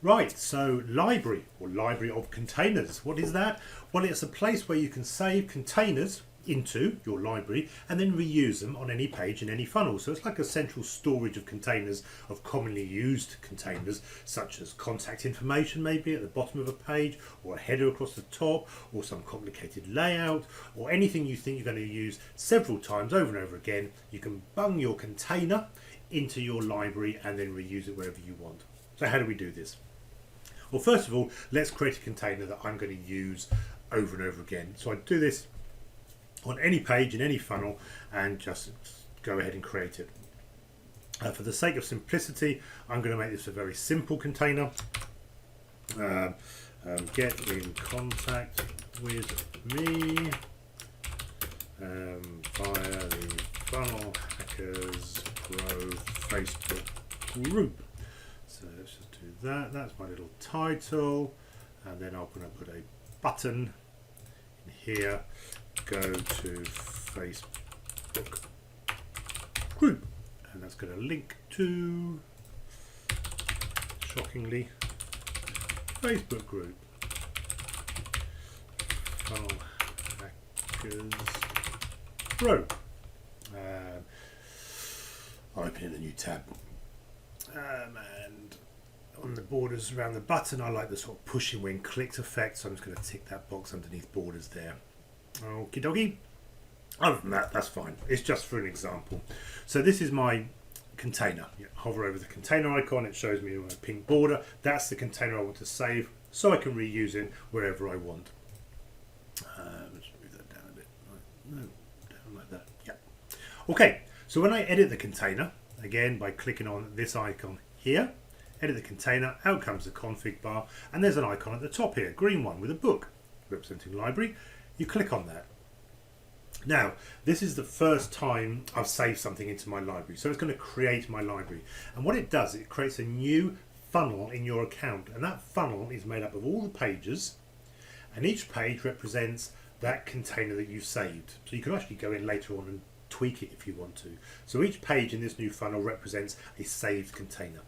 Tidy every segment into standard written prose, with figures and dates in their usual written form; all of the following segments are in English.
Right, so library or library of containers. What is that? Well, it's a place where you can save containers into your library and then reuse them on any page in any funnel. So it's like a central storage of containers, of commonly used containers, such as contact information maybe at the bottom of a page, or a header across the top, or some complicated layout, or anything you think you're going to use several times over and over again. You can bung your container into your library and then reuse it wherever you want. So how do we do this? Well, first of all, let's create a container that I'm going to use over and over again. So I do this on any page in any funnel and just go ahead and create it. For the sake of simplicity, I'm going to make this a very simple container. Get in contact with me via the Funnel Hackers Pro Facebook group. So let's just do that. That's my little title, and then I'm going to put a button in here. Go to Facebook group, and that's going to link to, shockingly, Facebook group. Funnel Hackers Pro. I'll open in a new tab. And on the borders around the button, I like the sort of pushing when clicked effect, so I'm just going to tick that box underneath borders there. Okie dokie. Other than that, that's fine. It's just for an example. So this is my container. You hover over the container icon, it shows me a pink border. That's the container I want to save, so I can reuse it wherever I want. Let's move that down a bit. No, down like that. Yeah. Okay, so when I edit the container, again by clicking on this icon here, edit the container, out comes the config bar, and there's an icon at the top here, green one with a book representing library. You click on that. Now, this is the first time I've saved something into my library, so it's going to create my library. And what it does, it creates a new funnel in your account, and that funnel is made up of all the pages, and each page represents that container that you've saved. So you can actually go in later on and tweak it if you want to. So each page in this new funnel represents a saved container.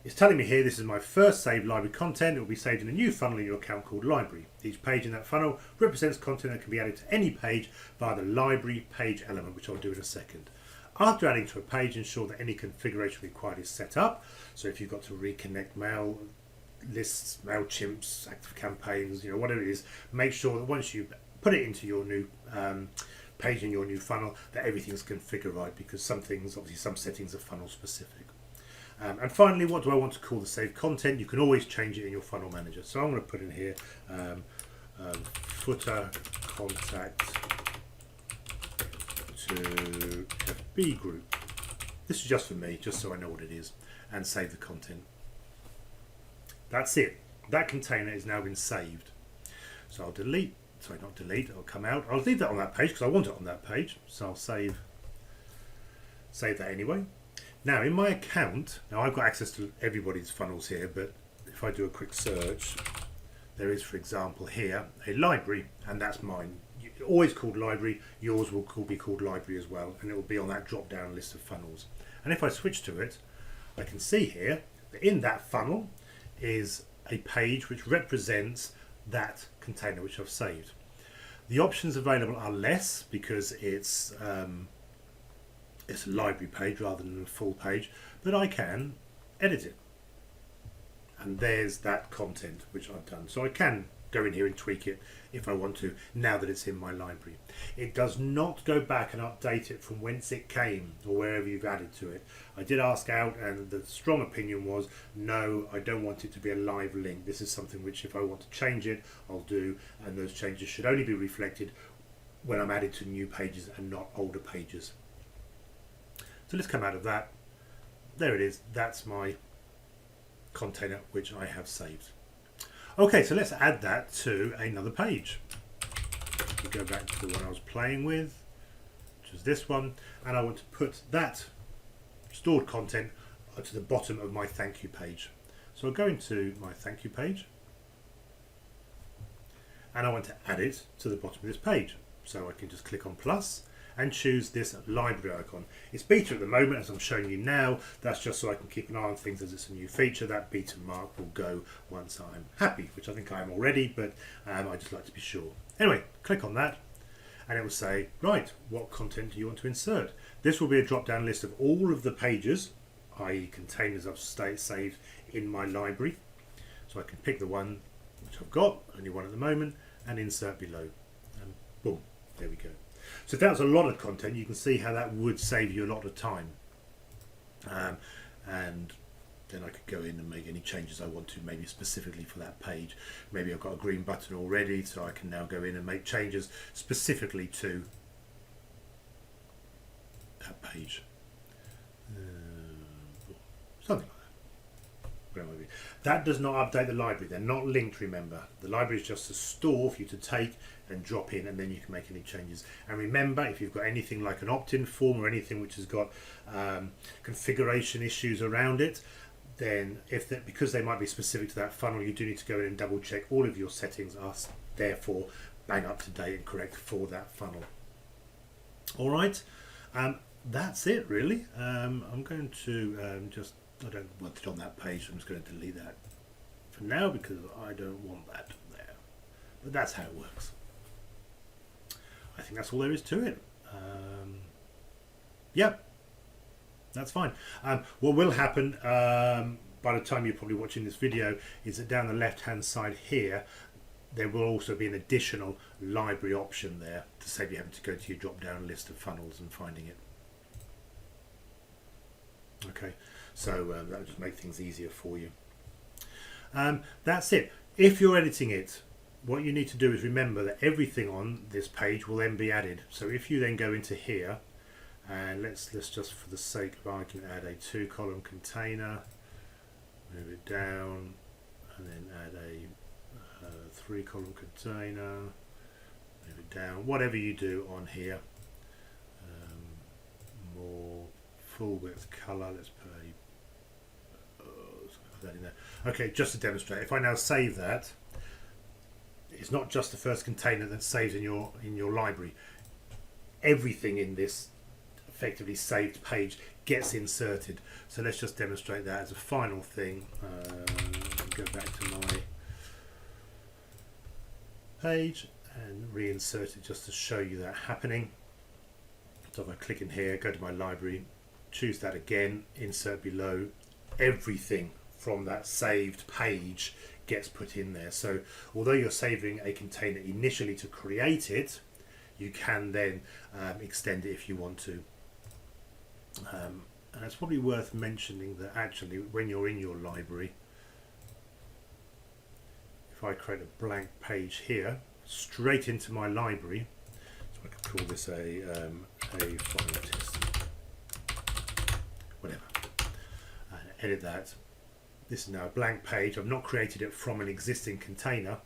It's telling me here this is my first saved library content. It will be saved in a new funnel in your account called library. Each page in that funnel represents content that can be added to any page via the library page element, which I'll do in a second. After adding to a page, ensure that any configuration required is set up. So if you've got to reconnect mail lists, MailChimps, active campaigns, whatever it is, make sure that once you put it into your new page in your new funnel, that everything's configured right, because some things, obviously some settings are funnel specific. And finally, what do I want to call the saved content? You can always change it in your funnel manager. So I'm going to put in here footer contact to FB group. This is just for me, just so I know what it is, and save the content. That's it. That container has now been saved. So I'll delete, sorry, not delete, I'll come out. I'll leave that on that page because I want it on that page. So I'll save that anyway. Now in my account, now I've got access to everybody's funnels here, but if I do a quick search, there is, for example, here a library, and that's mine. It's always called library. Yours will be called library as well, and it will be on that drop down list of funnels. And if I switch to it, I can see here that in that funnel is a page which represents that container which I've saved. The options available are less because it's a library page rather than a full page, but I can edit it. And there's that content which I've done. So I can go in here and tweak it if I want to, now that it's in my library. It does not go back and update it from whence it came or wherever you've added to it. I did ask out, and the strong opinion was, no, I don't want it to be a live link. This is something which if I want to change it, I'll do, and those changes should only be reflected when I'm added to new pages and not older pages. So let's come out of that. There it is. That's my container which I have saved. Okay, so let's add that to another page. We go back to the one I was playing with, which is this one, and I want to put that stored content to the bottom of my thank you page. So I'll go into my thank you page, and I want to add it to the bottom of this page. So I can just click on plus, and choose this library icon. It's beta at the moment, as I'm showing you now. That's just so I can keep an eye on things as it's a new feature. That beta mark will go once I'm happy, which I think I am already, but I just like to be sure. Anyway, click on that and it will say, right, what content do you want to insert? This will be a drop down list of all of the pages, i.e. containers I've saved in my library. So I can pick the one which I've got, only one at the moment, and insert below. And boom, there we go. So if that was a lot of content, you can see how that would save you a lot of time. And then I could go in and make any changes I want to, maybe specifically for that page. Maybe I've got a green button already, so I can now go in and make changes specifically to that page. Something like that. That does not update the library. They're not linked, remember. The library is just a store for you to take and drop in, and then you can make any changes. And remember, if you've got anything like an opt-in form or anything which has got configuration issues around it, then because they might be specific to that funnel, you do need to go in and double check all of your settings are therefore bang up to date and correct for that funnel. All right, that's it really. I'm going to I don't want it on that page, so I'm just going to delete that for now because I don't want that there. But that's how it works. I think that's all there is to it. Yeah, that's fine. What will happen by the time you're probably watching this video is that down the left hand side here there will also be an additional library option there to save you having to go to your drop down list of funnels and finding it. Okay, so that will just make things easier for you. That's it. If you're editing it, what you need to do is remember that everything on this page will then be added. So if you then go into here, and let's just for the sake of argument add a 2-column container, move it down, and then add a 3-column container, move it down, whatever you do on here. More full width color, let's put that in there. Okay, just to demonstrate, if I now save that, it's not just the first container that saves in your library. Everything in this effectively saved page gets inserted. So let's just demonstrate that as a final thing. Go back to my page and reinsert it just to show you that happening. So if I click in here, go to my library, choose that again, insert below, everything from that saved page gets put in there. So although you're saving a container initially to create it, you can then extend it if you want to. And it's probably worth mentioning that actually when you're in your library, if I create a blank page here, straight into my library, so I can call this a final test, whatever, and edit that. This is now a blank page. I've not created it from an existing container.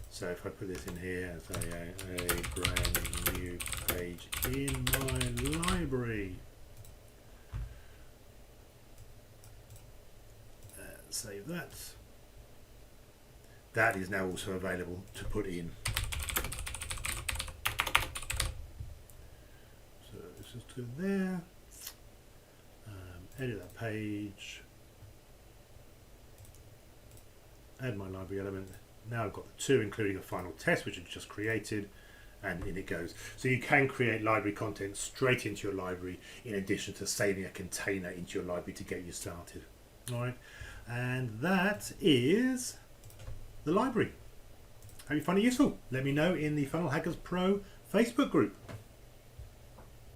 So if I put this in here and say a brand new page in my library, save that. That is now also available to put in. So let's just go there, edit that page, add my library element. Now I've got the 2, including a final test, which I've just created, and in it goes. So you can create library content straight into your library in addition to saving a container into your library to get you started. All right, and that is the library. Hope you find it useful. Let me know in the Funnel Hackers Pro Facebook group.